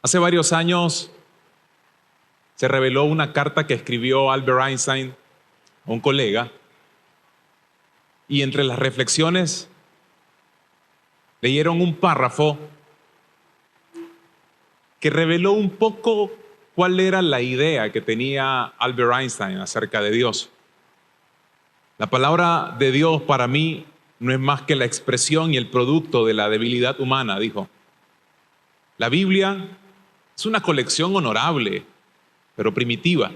Hace varios años se reveló una carta que escribió Albert Einstein a un colega, y entre las reflexiones leyeron un párrafo que reveló un poco cuál era la idea que tenía Albert Einstein acerca de Dios. La palabra de Dios para mí no es más que la expresión y el producto de la debilidad humana, dijo. La Biblia es una colección honorable, pero primitiva,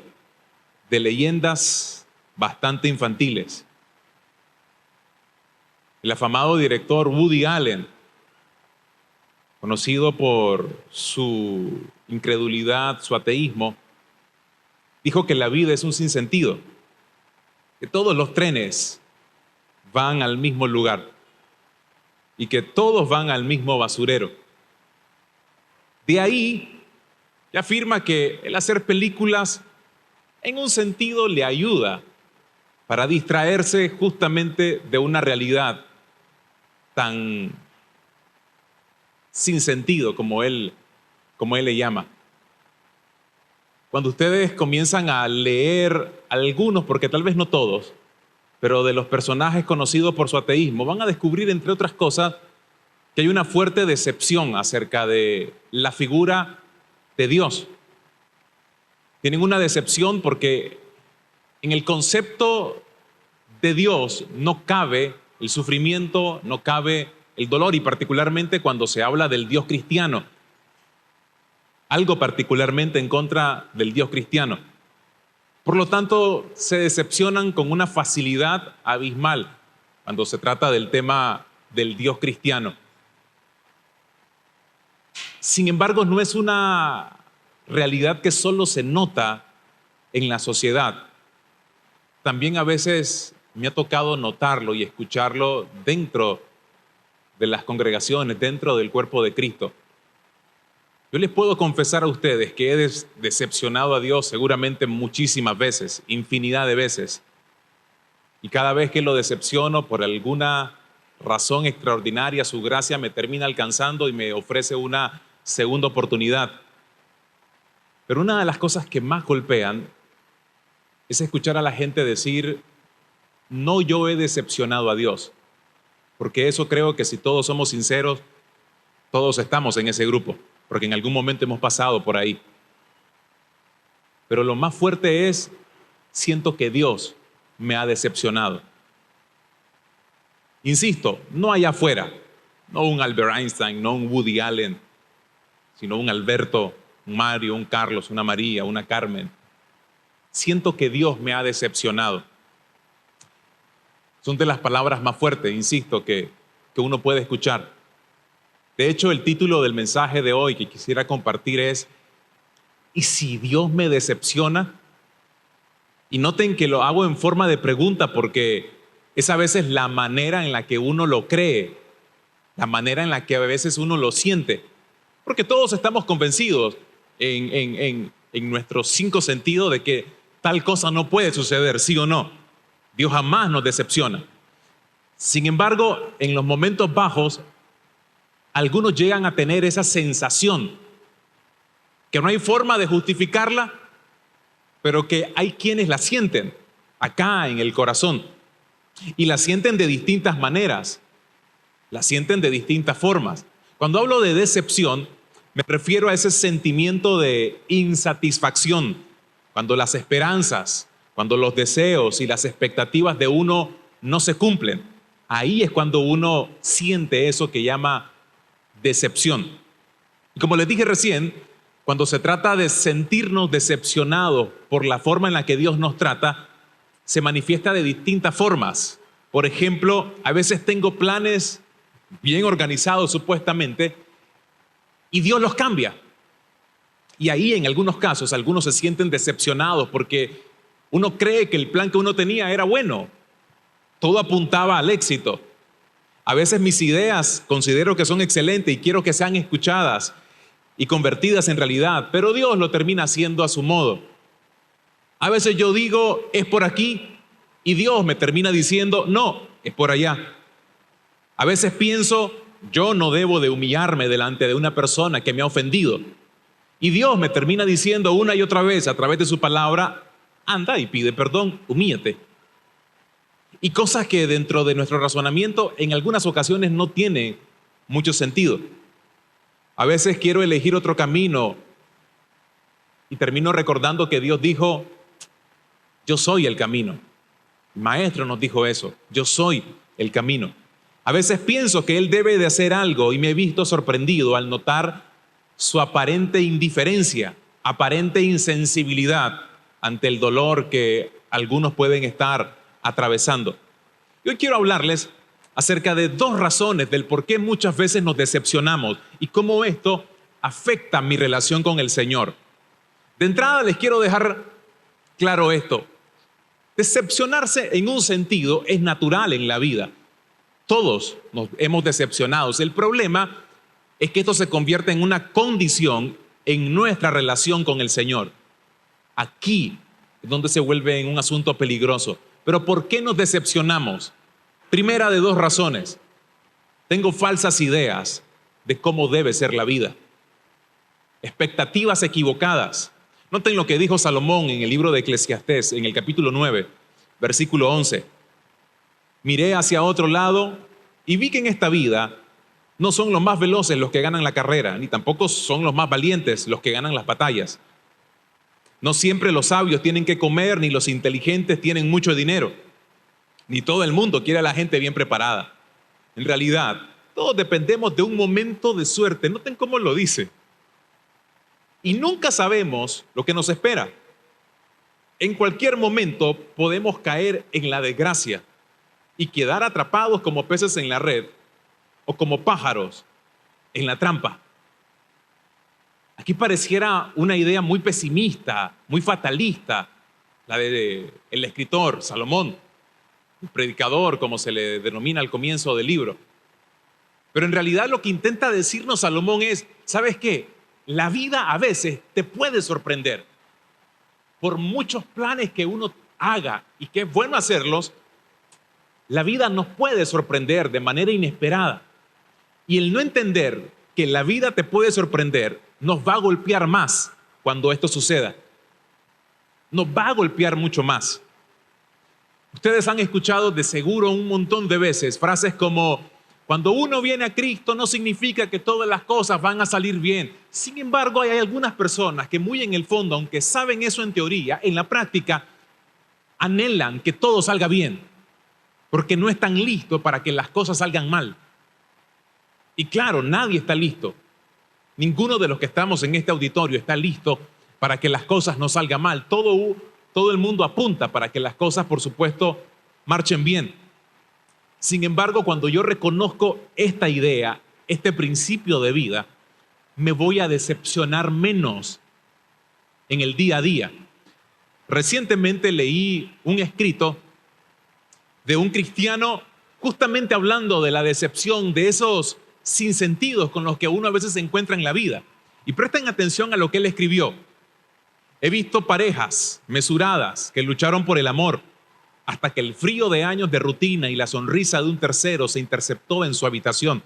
de leyendas bastante infantiles. El afamado director Woody Allen, conocido por su incredulidad, su ateísmo, dijo que la vida es un sinsentido, que todos los trenes van al mismo lugar y que todos van al mismo basurero. De ahí, que afirma que el hacer películas en un sentido le ayuda para distraerse justamente de una realidad tan sin sentido como él le llama. Cuando ustedes comienzan a leer algunos, porque tal vez no todos, pero de los personajes conocidos por su ateísmo, van a descubrir, entre otras cosas, que hay una fuerte decepción acerca de la figura de Dios. Tienen una decepción porque en el concepto de Dios no cabe el sufrimiento, no cabe el dolor, y particularmente cuando se habla del Dios cristiano. Algo particularmente en contra del Dios cristiano. Por lo tanto, se decepcionan con una facilidad abismal cuando se trata del tema del Dios cristiano. Sin embargo, no es una realidad que solo se nota en la sociedad. También a veces me ha tocado notarlo y escucharlo dentro de las congregaciones, dentro del cuerpo de Cristo. Yo les puedo confesar a ustedes que he decepcionado a Dios seguramente muchísimas veces, infinidad de veces. Y cada vez que lo decepciono, por alguna razón extraordinaria, su gracia me termina alcanzando y me ofrece una segunda oportunidad. Pero una de las cosas que más golpean es escuchar a la gente decir: no, yo he decepcionado a Dios. Porque eso creo que si todos somos sinceros, todos estamos en ese grupo, porque en algún momento hemos pasado por ahí. Pero lo más fuerte es: siento que Dios me ha decepcionado. Insisto, no allá afuera, no un Albert Einstein, no un Woody Allen, sino un Alberto, un Mario, un Carlos, una María, una Carmen. Siento que Dios me ha decepcionado. Son de las palabras más fuertes, insisto, que uno puede escuchar. De hecho, el título del mensaje de hoy que quisiera compartir es: ¿y si Dios me decepciona? Y noten que lo hago en forma de pregunta, porque es a veces la manera en la que uno lo cree, la manera en la que a veces uno lo siente. Porque todos estamos convencidos en nuestros 5 sentidos de que tal cosa no puede suceder, sí o no. Dios jamás nos decepciona. Sin embargo, en los momentos bajos, algunos llegan a tener esa sensación que no hay forma de justificarla, pero que hay quienes la sienten acá en el corazón. Y la sienten de distintas maneras, la sienten de distintas formas. Cuando hablo de decepción, me refiero a ese sentimiento de insatisfacción, cuando las esperanzas, cuando los deseos y las expectativas de uno no se cumplen. Ahí es cuando uno siente eso que llama decepción. Y como les dije recién, cuando se trata de sentirnos decepcionados por la forma en la que Dios nos trata, se manifiesta de distintas formas. Por ejemplo, a veces tengo planes bien organizados supuestamente y Dios los cambia. Y ahí en algunos casos, algunos se sienten decepcionados porque uno cree que el plan que uno tenía era bueno. Todo apuntaba al éxito. A veces mis ideas considero que son excelentes y quiero que sean escuchadas y convertidas en realidad, pero Dios lo termina haciendo a su modo. A veces yo digo, es por aquí, y Dios me termina diciendo, no, es por allá. A veces pienso, yo no debo de humillarme delante de una persona que me ha ofendido. Y Dios me termina diciendo una y otra vez a través de su palabra, anda y pide perdón, humíllate. Y cosas que dentro de nuestro razonamiento en algunas ocasiones no tienen mucho sentido. A veces quiero elegir otro camino y termino recordando que Dios dijo, yo soy el camino. El maestro nos dijo eso, yo soy el camino. A veces pienso que Él debe de hacer algo y me he visto sorprendido al notar su aparente indiferencia, aparente insensibilidad ante el dolor que algunos pueden estar atravesando. Yo quiero hablarles acerca de dos razones del por qué muchas veces nos decepcionamos y cómo esto afecta mi relación con el Señor. De entrada les quiero dejar claro esto. Decepcionarse en un sentido es natural en la vida. Todos nos hemos decepcionado. El problema es que esto se convierte en una condición en nuestra relación con el Señor. Aquí es donde se vuelve en un asunto peligroso. Pero ¿por qué nos decepcionamos? Primera de dos razones. Tengo falsas ideas de cómo debe ser la vida. Expectativas equivocadas. Noten lo que dijo Salomón en el libro de Eclesiastés, en el capítulo 9, versículo 11. Miré hacia otro lado y vi que en esta vida no son los más veloces los que ganan la carrera, ni tampoco son los más valientes los que ganan las batallas. No siempre los sabios tienen que comer, ni los inteligentes tienen mucho dinero, ni todo el mundo quiere a la gente bien preparada. En realidad, todos dependemos de un momento de suerte. Noten cómo lo dice. Y nunca sabemos lo que nos espera. En cualquier momento podemos caer en la desgracia y quedar atrapados como peces en la red o como pájaros en la trampa. Aquí pareciera una idea muy pesimista, muy fatalista, la del escritor Salomón, un predicador, como se le denomina al comienzo del libro. Pero en realidad lo que intenta decirnos Salomón es, ¿sabes qué? La vida a veces te puede sorprender. Por muchos planes que uno haga y que es bueno hacerlos, la vida nos puede sorprender de manera inesperada. Y el no entender que la vida te puede sorprender nos va a golpear más cuando esto suceda. Nos va a golpear mucho más. Ustedes han escuchado de seguro un montón de veces frases como, cuando uno viene a Cristo no significa que todas las cosas van a salir bien. Sin embargo, hay algunas personas que muy en el fondo, aunque saben eso en teoría, en la práctica anhelan que todo salga bien, porque no están listos para que las cosas salgan mal. Y claro, nadie está listo. Ninguno de los que estamos en este auditorio está listo para que las cosas no salgan mal. Todo el mundo apunta para que las cosas, por supuesto, marchen bien. Sin embargo, cuando yo reconozco esta idea, este principio de vida, me voy a decepcionar menos en el día a día. Recientemente leí un escrito de un cristiano justamente hablando de la decepción, de esos sinsentidos con los que uno a veces se encuentra en la vida. Y presten atención a lo que él escribió. He visto parejas mesuradas que lucharon por el amor hasta que el frío de años de rutina y la sonrisa de un tercero se interceptó en su habitación.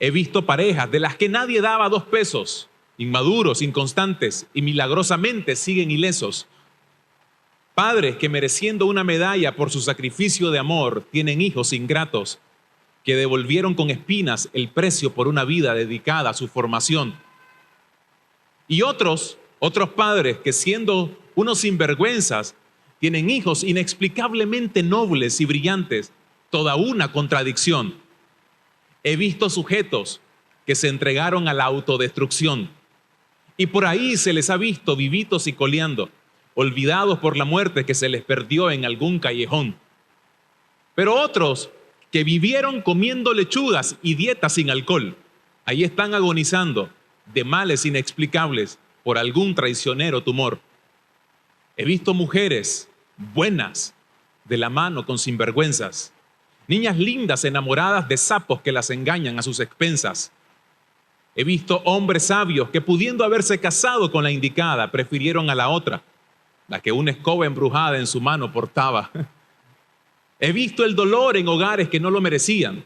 He visto parejas de las que nadie daba 2 pesos, inmaduros, inconstantes y milagrosamente siguen ilesos. Padres que mereciendo una medalla por su sacrificio de amor tienen hijos ingratos que devolvieron con espinas el precio por una vida dedicada a su formación. Y otros padres que siendo unos sinvergüenzas tienen hijos inexplicablemente nobles y brillantes, toda una contradicción. He visto sujetos que se entregaron a la autodestrucción y por ahí se les ha visto vivitos y coleando, olvidados por la muerte que se les perdió en algún callejón. Pero otros que vivieron comiendo lechugas y dietas sin alcohol, ahí están agonizando de males inexplicables por algún traicionero tumor. He visto mujeres buenas de la mano con sinvergüenzas, niñas lindas enamoradas de sapos que las engañan a sus expensas. He visto hombres sabios que pudiendo haberse casado con la indicada, prefirieron a la otra, la que una escoba embrujada en su mano portaba. He visto el dolor en hogares que no lo merecían,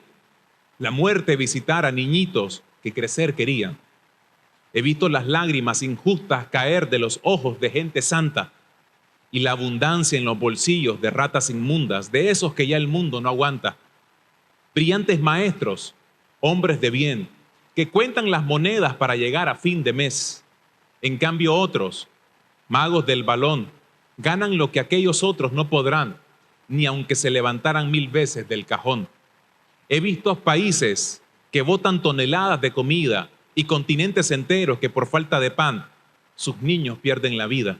la muerte visitar a niñitos que crecer querían. He visto las lágrimas injustas caer de los ojos de gente santa y la abundancia en los bolsillos de ratas inmundas, de esos que ya el mundo no aguanta. Brillantes maestros, hombres de bien, que cuentan las monedas para llegar a fin de mes. En cambio otros, magos del balón, ganan lo que aquellos otros no podrán, ni aunque se levantaran 1000 veces del cajón. He visto países que botan toneladas de comida y continentes enteros que por falta de pan, sus niños pierden la vida.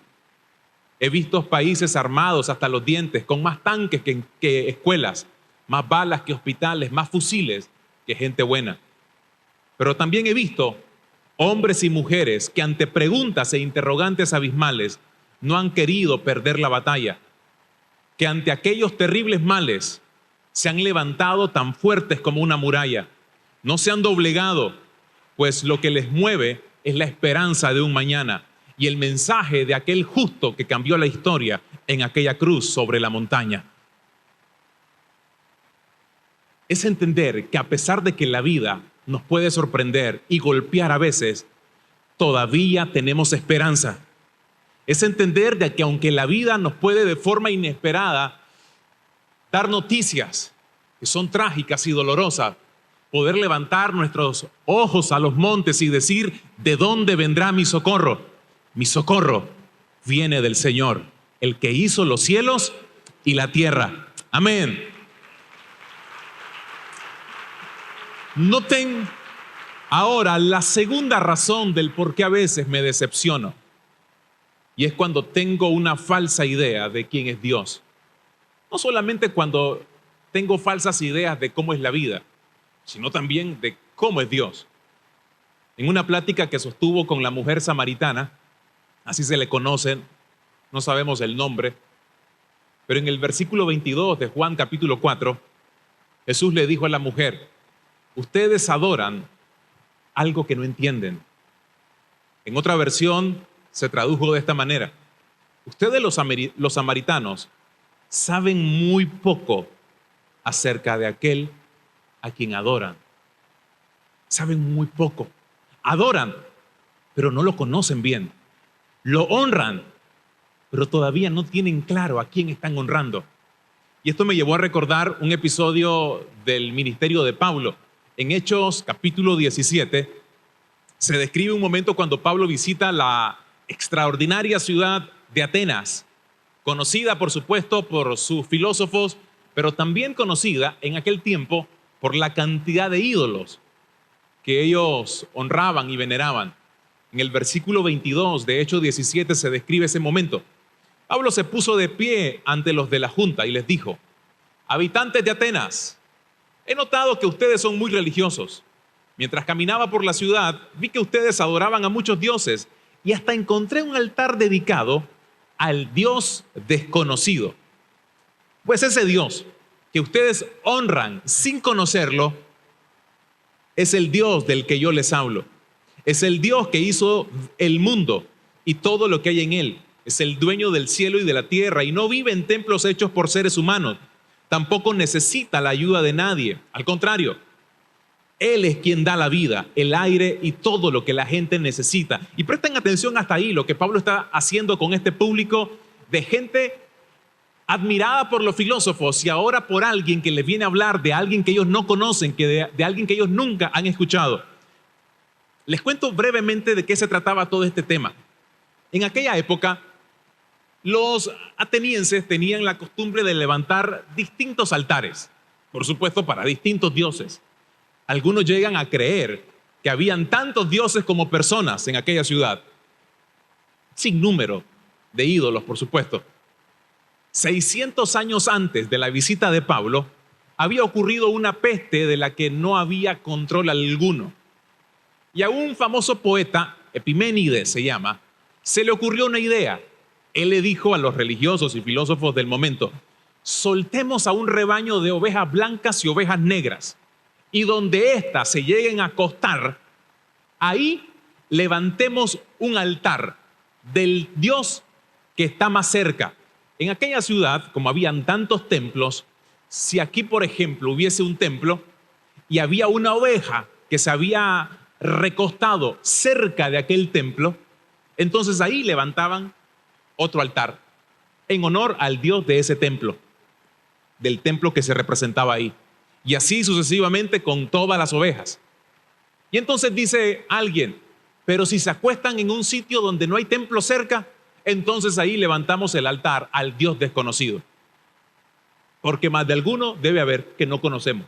He visto países armados hasta los dientes, con más tanques que escuelas, más balas que hospitales, más fusiles que gente buena. Pero también he visto hombres y mujeres que ante preguntas e interrogantes abismales no han querido perder la batalla, que ante aquellos terribles males se han levantado tan fuertes como una muralla, no se han doblegado, pues lo que les mueve es la esperanza de un mañana y el mensaje de aquel justo que cambió la historia en aquella cruz sobre la montaña. Es entender que a pesar de que la vida nos puede sorprender y golpear a veces, todavía tenemos esperanza. Es entender de que aunque la vida nos puede de forma inesperada dar noticias que son trágicas y dolorosas, poder levantar nuestros ojos a los montes y decir, ¿de dónde vendrá mi socorro? Mi socorro viene del Señor, el que hizo los cielos y la tierra. Amén. Noten ahora la segunda razón del por qué a veces me decepciono. Y es cuando tengo una falsa idea de quién es Dios. No solamente cuando tengo falsas ideas de cómo es la vida, sino también de cómo es Dios. En una plática que sostuvo con la mujer samaritana, así se le conoce, no sabemos el nombre, pero en el versículo 22 de Juan capítulo 4, Jesús le dijo a la mujer, ustedes adoran algo que no entienden. En otra versión se tradujo de esta manera, ustedes los samaritanos saben muy poco acerca de aquel a quien adoran. Saben muy poco. Adoran, pero no lo conocen bien. Lo honran, pero todavía no tienen claro a quién están honrando. Y esto me llevó a recordar un episodio del ministerio de Pablo. En Hechos capítulo 17 se describe un momento cuando Pablo visita la extraordinaria ciudad de Atenas, conocida por supuesto por sus filósofos, pero también conocida en aquel tiempo por la cantidad de ídolos que ellos honraban y veneraban. En el versículo 22 de Hechos 17 se describe ese momento. Pablo se puso de pie ante los de la junta y les dijo, habitantes de Atenas, he notado que ustedes son muy religiosos. Mientras caminaba por la ciudad, vi que ustedes adoraban a muchos dioses y hasta encontré un altar dedicado al Dios desconocido. Pues ese Dios que ustedes honran sin conocerlo, es el Dios del que yo les hablo. Es el Dios que hizo el mundo y todo lo que hay en él. Es el dueño del cielo y de la tierra y no vive en templos hechos por seres humanos. Tampoco necesita la ayuda de nadie. Al contrario, Él es quien da la vida, el aire y todo lo que la gente necesita. Y presten atención hasta ahí, lo que Pablo está haciendo con este público de gente admirada por los filósofos y ahora por alguien que les viene a hablar de alguien que ellos no conocen, de alguien que ellos nunca han escuchado. Les cuento brevemente de qué se trataba todo este tema. En aquella época, los atenienses tenían la costumbre de levantar distintos altares, por supuesto para distintos dioses. Algunos llegan a creer que habían tantos dioses como personas en aquella ciudad, sin número de ídolos, por supuesto. 600 años antes de la visita de Pablo, había ocurrido una peste de la que no había control alguno. Y a un famoso poeta, Epiménides se llama, se le ocurrió una idea. Él le dijo a los religiosos y filósofos del momento, soltemos a un rebaño de ovejas blancas y ovejas negras, y donde éstas se lleguen a acostar, ahí levantemos un altar del Dios que está más cerca. En aquella ciudad, como habían tantos templos, si aquí, por ejemplo, hubiese un templo y había una oveja que se había recostado cerca de aquel templo, entonces ahí levantaban otro altar en honor al Dios de ese templo, del templo que se representaba ahí. Y así sucesivamente con todas las ovejas. Y entonces dice alguien, pero si se acuestan en un sitio donde no hay templo cerca, entonces ahí levantamos el altar al Dios desconocido. Porque más de alguno debe haber que no conocemos.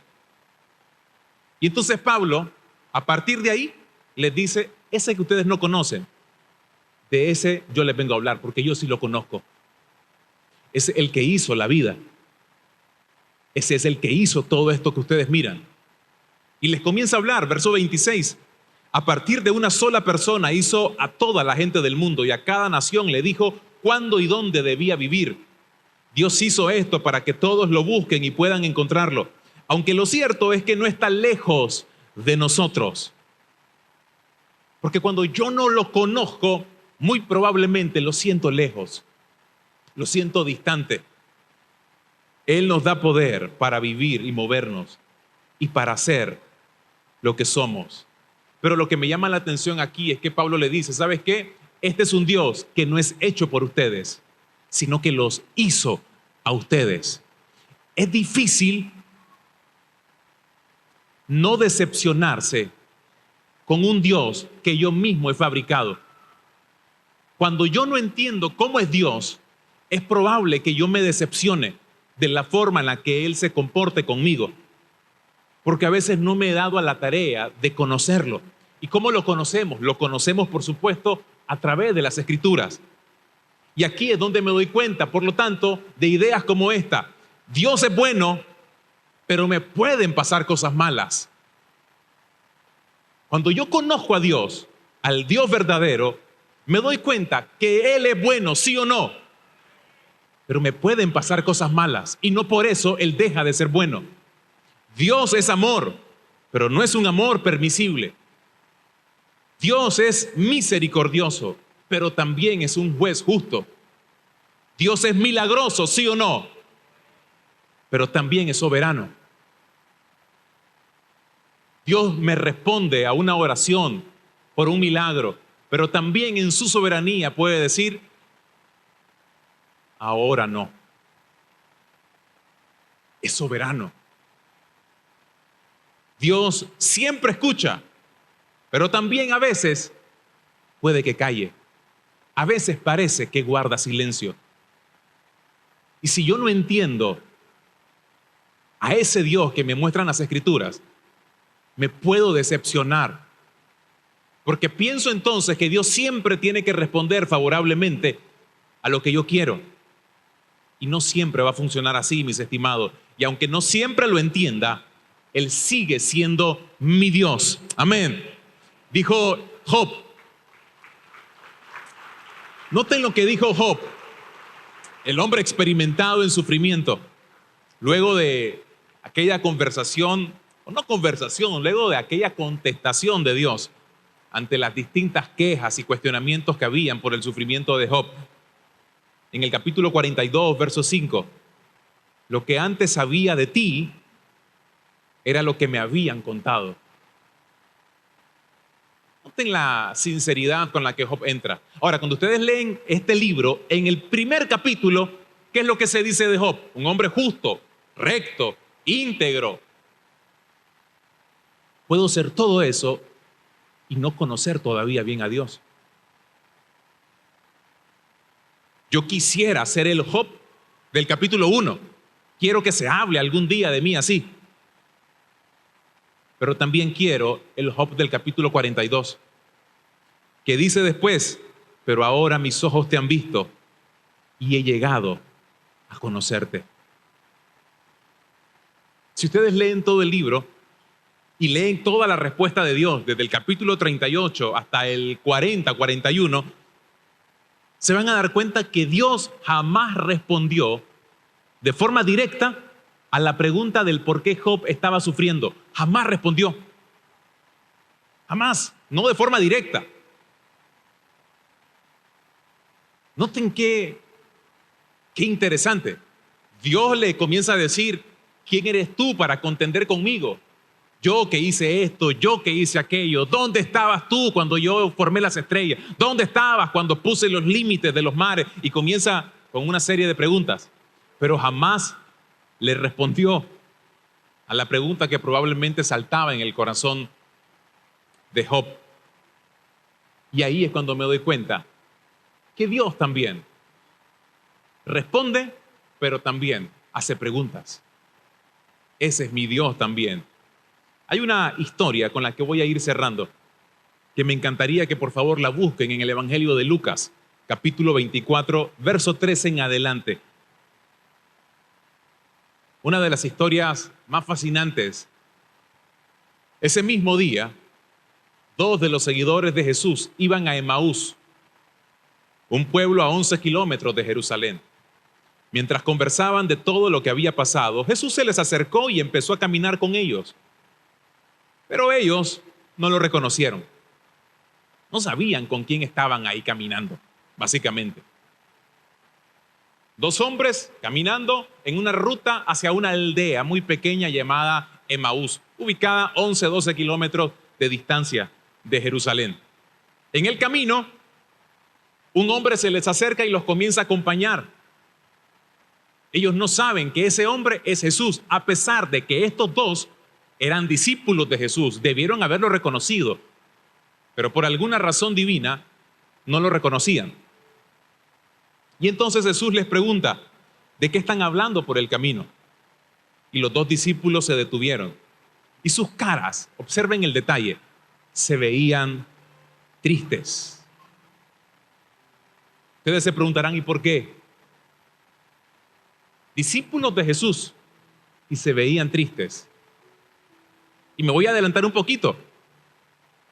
Y entonces Pablo, a partir de ahí, les dice, ese que ustedes no conocen, de ese yo les vengo a hablar, porque yo sí lo conozco. Es el que hizo la vida. Ese es el que hizo todo esto que ustedes miran. Y les comienza a hablar, verso 26. A partir de una sola persona hizo a toda la gente del mundo y a cada nación le dijo cuándo y dónde debía vivir. Dios hizo esto para que todos lo busquen y puedan encontrarlo. Aunque lo cierto es que no está lejos de nosotros. Porque cuando yo no lo conozco, muy probablemente lo siento lejos. Lo siento distante. Él nos da poder para vivir y movernos y para hacer lo que somos. Pero lo que me llama la atención aquí es que Pablo le dice, ¿sabes qué? Este es un Dios que no es hecho por ustedes, sino que los hizo a ustedes. Es difícil no decepcionarse con un Dios que yo mismo he fabricado. Cuando yo no entiendo cómo es Dios, es probable que yo me decepcione de la forma en la que Él se comporte conmigo. Porque a veces no me he dado a la tarea de conocerlo. ¿Y cómo lo conocemos? Lo conocemos, por supuesto, a través de las Escrituras. Y aquí es donde me doy cuenta, por lo tanto, de ideas como esta. Dios es bueno, pero me pueden pasar cosas malas. Cuando yo conozco a Dios, al Dios verdadero, me doy cuenta que Él es bueno, sí o no. Pero me pueden pasar cosas malas y no por eso Él deja de ser bueno. Dios es amor, pero no es un amor permisible. Dios es misericordioso, pero también es un juez justo. Dios es milagroso, sí o no, pero también es soberano. Dios me responde a una oración por un milagro, pero también en su soberanía puede decir, ahora no. Es soberano. Dios siempre escucha, pero también a veces puede que calle. A veces parece que guarda silencio. Y si yo no entiendo a ese Dios que me muestran las Escrituras, me puedo decepcionar. Porque pienso entonces que Dios siempre tiene que responder favorablemente a lo que yo quiero. Y no siempre va a funcionar así, mis estimados. Y aunque no siempre lo entienda, Él sigue siendo mi Dios. Amén. Dijo Job. Noten lo que dijo Job, el hombre experimentado en sufrimiento. Luego de aquella conversación, o no conversación, luego de aquella contestación de Dios ante las distintas quejas y cuestionamientos que habían por el sufrimiento de Job. En el capítulo 42, verso 5, lo que antes sabía de ti era lo que me habían contado. Noten la sinceridad con la que Job entra. Ahora, cuando ustedes leen este libro, en el primer capítulo, ¿qué es lo que se dice de Job? Un hombre justo, recto, íntegro. Puedo ser todo eso y no conocer todavía bien a Dios. Yo quisiera ser el Job del capítulo 1. Quiero que se hable algún día de mí así. Pero también quiero el Job del capítulo 42, que dice después, pero ahora mis ojos te han visto y he llegado a conocerte. Si ustedes leen todo el libro y leen toda la respuesta de Dios, desde el capítulo 38 hasta el 40, 41, se van a dar cuenta que Dios jamás respondió de forma directa a la pregunta del por qué Job estaba sufriendo. Jamás respondió. Jamás. No de forma directa. Noten qué interesante. Dios le comienza a decir, ¿quién eres tú para contender conmigo? Yo que hice esto, yo que hice aquello. ¿Dónde estabas tú cuando yo formé las estrellas? ¿Dónde estabas cuando puse los límites de los mares? Y comienza con una serie de preguntas. Pero jamás le respondió a la pregunta que probablemente saltaba en el corazón de Job. Y ahí es cuando me doy cuenta que Dios también responde, pero también hace preguntas. Ese es mi Dios también. Hay una historia con la que voy a ir cerrando, que me encantaría que por favor la busquen en el Evangelio de Lucas, capítulo 24, verso 13 en adelante. Una de las historias más fascinantes. Ese mismo día, dos de los seguidores de Jesús iban a Emaús, un pueblo a 11 kilómetros de Jerusalén. Mientras conversaban de todo lo que había pasado, Jesús se les acercó y empezó a caminar con ellos. Pero ellos no lo reconocieron. No sabían con quién estaban ahí caminando, básicamente. Dos hombres caminando en una ruta hacia una aldea muy pequeña llamada Emaús, ubicada a 11-12 kilómetros de distancia de Jerusalén. En el camino, un hombre se les acerca y los comienza a acompañar. Ellos no saben que ese hombre es Jesús, a pesar de que estos dos eran discípulos de Jesús, debieron haberlo reconocido, pero por alguna razón divina no lo reconocían. Y entonces Jesús les pregunta, ¿de qué están hablando por el camino? Y los dos discípulos se detuvieron. Y sus caras, observen el detalle, se veían tristes. Ustedes se preguntarán, ¿y por qué? Discípulos de Jesús y se veían tristes. Y me voy a adelantar un poquito,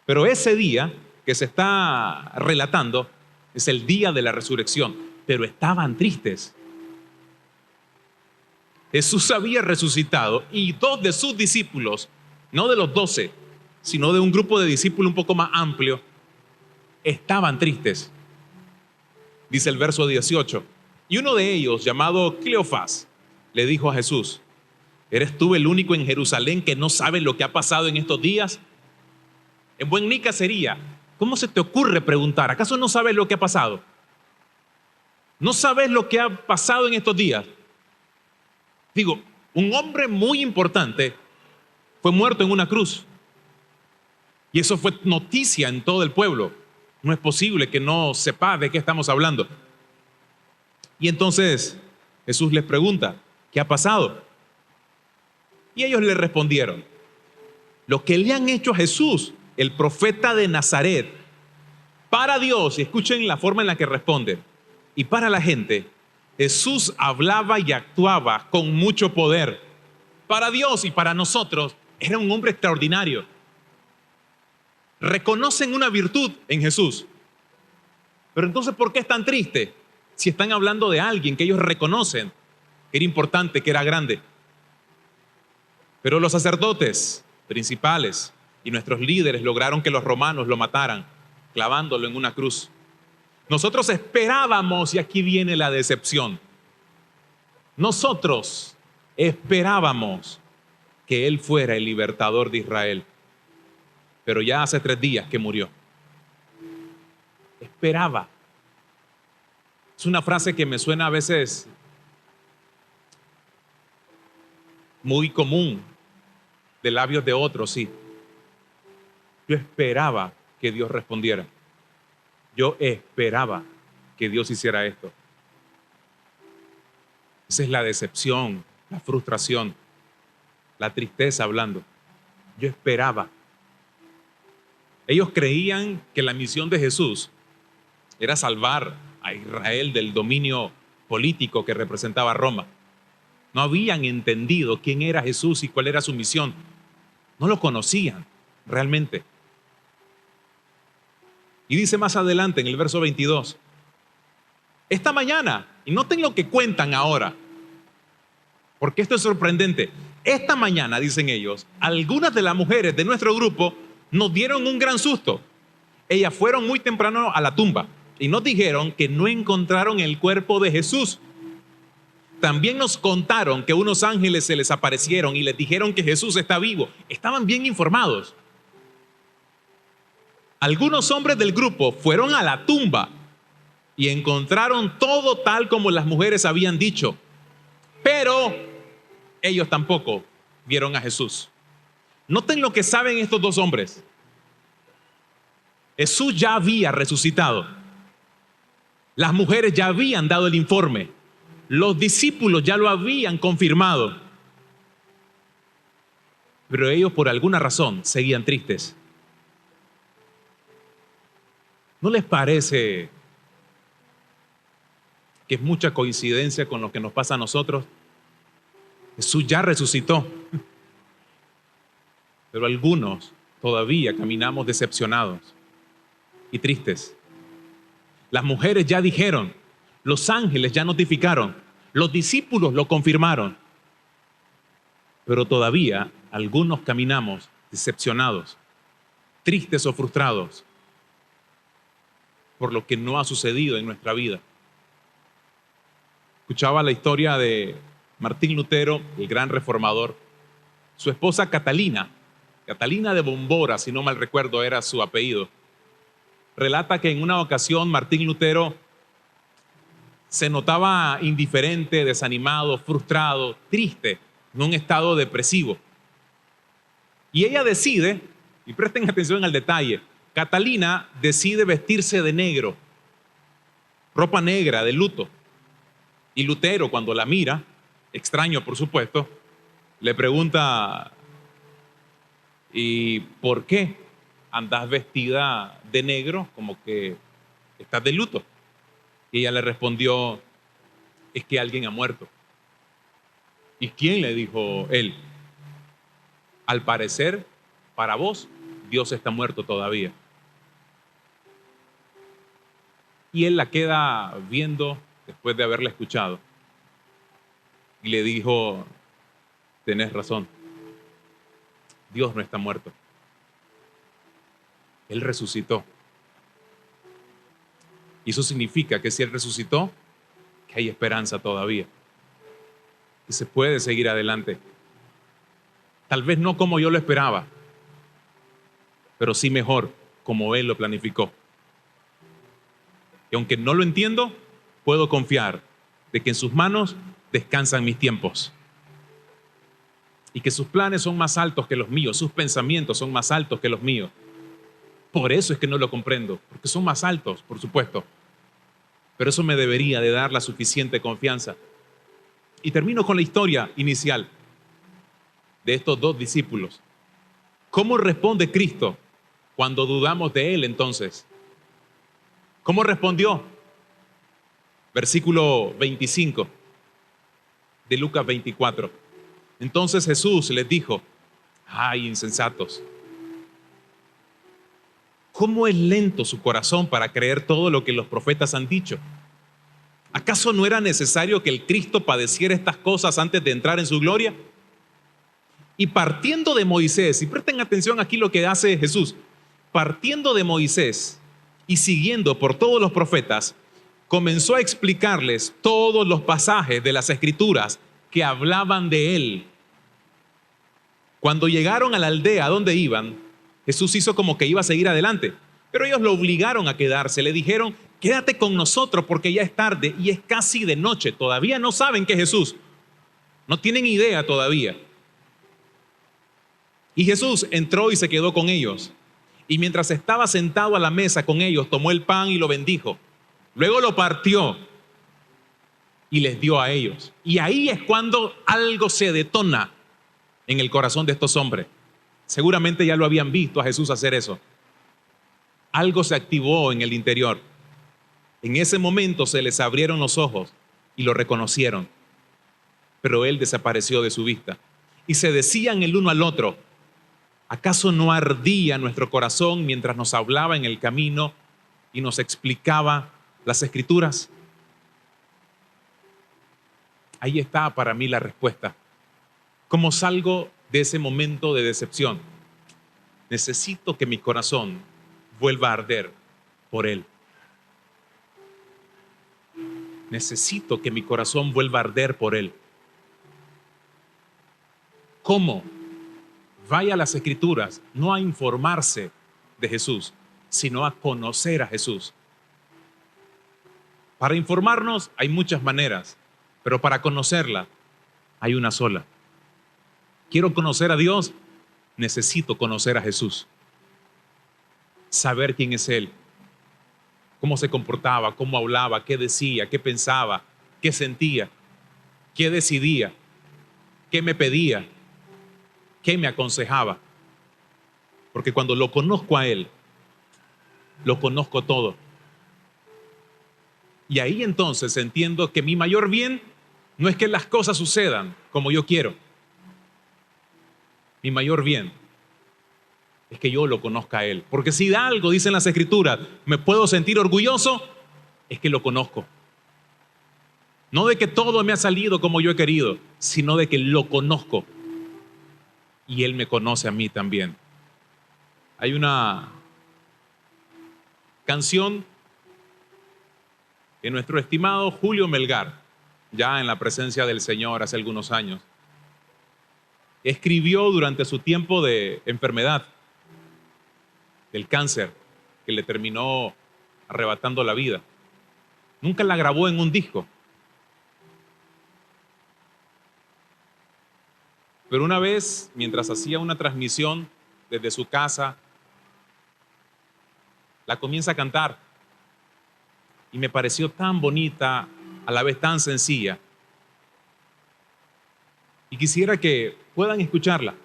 pero ese día que se está relatando es el día de la resurrección, pero estaban tristes. Jesús había resucitado y dos de sus discípulos, no de los 12, sino de un grupo de discípulos un poco más amplio, estaban tristes. Dice el verso 18, y uno de ellos, llamado Cleofás, le dijo a Jesús, ¿eres tú el único en Jerusalén que no sabe lo que ha pasado en estos días? En buen nica sería, ¿cómo se te ocurre preguntar? ¿Acaso no sabes lo que ha pasado? ¿No sabes lo que ha pasado en estos días? Digo, un hombre muy importante fue muerto en una cruz. Y eso fue noticia en todo el pueblo. No es posible que no sepa de qué estamos hablando. Y entonces Jesús les pregunta, ¿qué ha pasado? Y ellos le respondieron, lo que le han hecho a Jesús, el profeta de Nazaret, para Dios, y escuchen la forma en la que responden, y para la gente, Jesús hablaba y actuaba con mucho poder. Para Dios y para nosotros, era un hombre extraordinario. Reconocen una virtud en Jesús. Pero entonces, ¿por qué están tristes? Si están hablando de alguien que ellos reconocen, que era importante, que era grande. Pero los sacerdotes principales y nuestros líderes lograron que los romanos lo mataran, clavándolo en una cruz. Nosotros esperábamos, y aquí viene la decepción, nosotros esperábamos que Él fuera el libertador de Israel, pero ya hace 3 días que murió. Esperaba. Es una frase que me suena a veces muy común de labios de otros, sí. Yo esperaba que Dios respondiera. Yo esperaba que Dios hiciera esto. Esa es la decepción, la frustración, la tristeza hablando. Yo esperaba. Ellos creían que la misión de Jesús era salvar a Israel del dominio político que representaba Roma. No habían entendido quién era Jesús y cuál era su misión. No lo conocían realmente. Y dice más adelante en el verso 22, esta mañana, y noten lo que cuentan ahora, porque esto es sorprendente, esta mañana, dicen ellos, algunas de las mujeres de nuestro grupo nos dieron un gran susto. Ellas fueron muy temprano a la tumba y nos dijeron que no encontraron el cuerpo de Jesús. También nos contaron que unos ángeles se les aparecieron y les dijeron que Jesús está vivo. Estaban bien informados. Algunos hombres del grupo fueron a la tumba y encontraron todo tal como las mujeres habían dicho, pero ellos tampoco vieron a Jesús. Noten lo que saben estos dos hombres. Jesús ya había resucitado. Las mujeres ya habían dado el informe. Los discípulos ya lo habían confirmado. Pero ellos por alguna razón seguían tristes. ¿No les parece que es mucha coincidencia con lo que nos pasa a nosotros? Jesús ya resucitó. Pero algunos todavía caminamos decepcionados y tristes. Las mujeres ya dijeron, los ángeles ya notificaron, los discípulos lo confirmaron. Pero todavía algunos caminamos decepcionados, tristes o frustrados por lo que no ha sucedido en nuestra vida. Escuchaba la historia de Martín Lutero, el gran reformador. Su esposa Catalina de Bombora, si no mal recuerdo, era su apellido. Relata que en una ocasión Martín Lutero se notaba indiferente, desanimado, frustrado, triste, en un estado depresivo. Y ella decide, y presten atención al detalle, Catalina decide vestirse de negro, ropa negra de luto. Y Lutero, cuando la mira, extraño por supuesto, le pregunta, ¿y por qué andas vestida de negro como que estás de luto? Y ella le respondió, es que alguien ha muerto. ¿Y quién? Le dijo él. Al parecer, para vos, Dios está muerto todavía. Y él la queda viendo después de haberla escuchado. Y le dijo, tenés razón, Dios no está muerto. Él resucitó. Y eso significa que si Él resucitó, que hay esperanza todavía. Que se puede seguir adelante. Tal vez no como yo lo esperaba, pero sí mejor como Él lo planificó. Y aunque no lo entiendo, puedo confiar de que en sus manos descansan mis tiempos. Y que sus planes son más altos que los míos, sus pensamientos son más altos que los míos. Por eso es que no lo comprendo, porque son más altos, por supuesto. Pero eso me debería de dar la suficiente confianza. Y termino con la historia inicial de estos dos discípulos. ¿Cómo responde Cristo cuando dudamos de Él entonces? ¿Cómo respondió? Versículo 25 de Lucas 24. Entonces Jesús les dijo, ¡ay, insensatos! ¿Cómo es lento su corazón para creer todo lo que los profetas han dicho? ¿Acaso no era necesario que el Cristo padeciera estas cosas antes de entrar en su gloria? Y partiendo de Moisés, y presten atención aquí lo que hace Jesús, partiendo de Moisés y siguiendo por todos los profetas, comenzó a explicarles todos los pasajes de las Escrituras que hablaban de él. Cuando llegaron a la aldea donde iban, Jesús hizo como que iba a seguir adelante, pero ellos lo obligaron a quedarse. Le dijeron, quédate con nosotros porque ya es tarde y es casi de noche. Todavía no saben que es Jesús. No tienen idea todavía. Y Jesús entró y se quedó con ellos. Y mientras estaba sentado a la mesa con ellos, tomó el pan y lo bendijo. Luego lo partió y les dio a ellos. Y ahí es cuando algo se detona en el corazón de estos hombres. Seguramente ya lo habían visto a Jesús hacer eso. Algo se activó en el interior. En ese momento se les abrieron los ojos y lo reconocieron. Pero Él desapareció de su vista. Y se decían el uno al otro, ¿acaso no ardía nuestro corazón mientras nos hablaba en el camino y nos explicaba las Escrituras? Ahí está para mí la respuesta. ¿Cómo salgo de ese momento de decepción? Necesito que mi corazón vuelva a arder por Él. Necesito que mi corazón vuelva a arder por Él. ¿Cómo? Vaya a las Escrituras, no a informarse de Jesús, sino a conocer a Jesús. Para informarnos hay muchas maneras, pero para conocerla hay una sola. Quiero conocer a Dios, necesito conocer a Jesús. Saber quién es Él, cómo se comportaba, cómo hablaba, qué decía, qué pensaba, qué sentía, qué decidía, qué me pedía, qué me aconsejaba. Porque cuando lo conozco a Él, lo conozco todo. Y ahí entonces entiendo que mi mayor bien no es que las cosas sucedan como yo quiero. Mi mayor bien es que yo lo conozca a Él. Porque si de algo dicen las Escrituras me puedo sentir orgulloso, es que lo conozco. No de que todo me ha salido como yo he querido, sino de que lo conozco. Y Él me conoce a mí también. Hay una canción que nuestro estimado Julio Melgar, ya en la presencia del Señor hace algunos años, escribió durante su tiempo de enfermedad, del cáncer, que le terminó arrebatando la vida. Nunca la grabó en un disco. Pero una vez, mientras hacía una transmisión desde su casa, la comienza a cantar. Y me pareció tan bonita, a la vez tan sencilla. Y quisiera que puedan escucharla.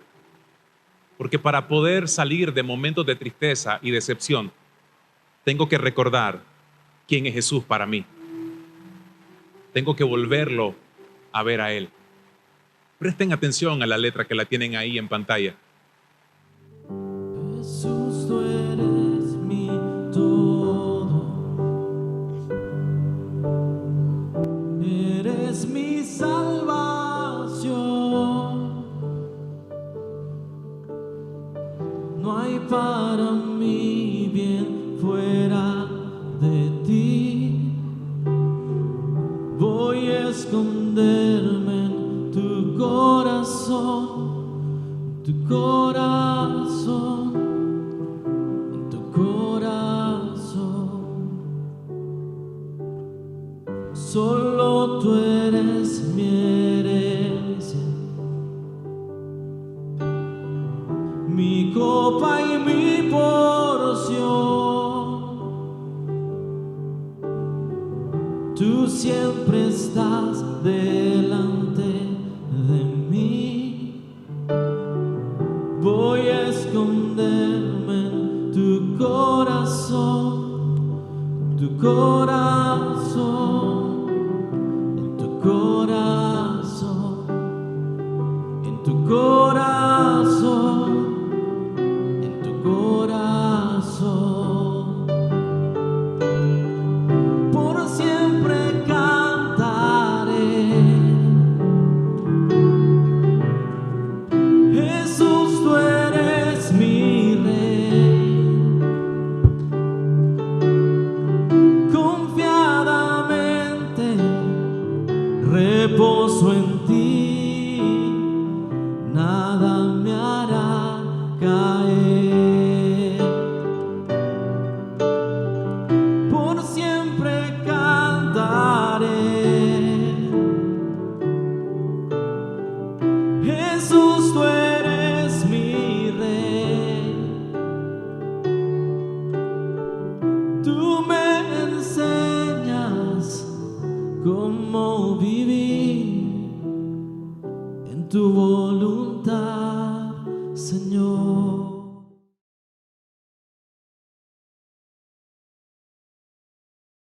Porque para poder salir de momentos de tristeza y decepción, tengo que recordar quién es Jesús para mí. Tengo que volverlo a ver a Él. Presten atención a la letra que la tienen ahí en pantalla. Jesús, tú eres mi todo, eres mi salvación, no hay para mí bien fuera de ti, voy a esconderme en tu corazón, tu corazón, en tu corazón. Solo tú eres mi herencia, mi copa y mi porción. Tú siempre estás delante de mí. Voy a esconderme en tu corazón, tu corazón, en tu corazón, en tu corazón, en tu corazón. Por siempre cantaré. Jesús, tú eres mi rey, confiadamente reposo en ti, nada me hará caer. Por siempre cantaré. Jesús, tú eres mi rey, tú me enseñas cómo vivir en tu voluntad.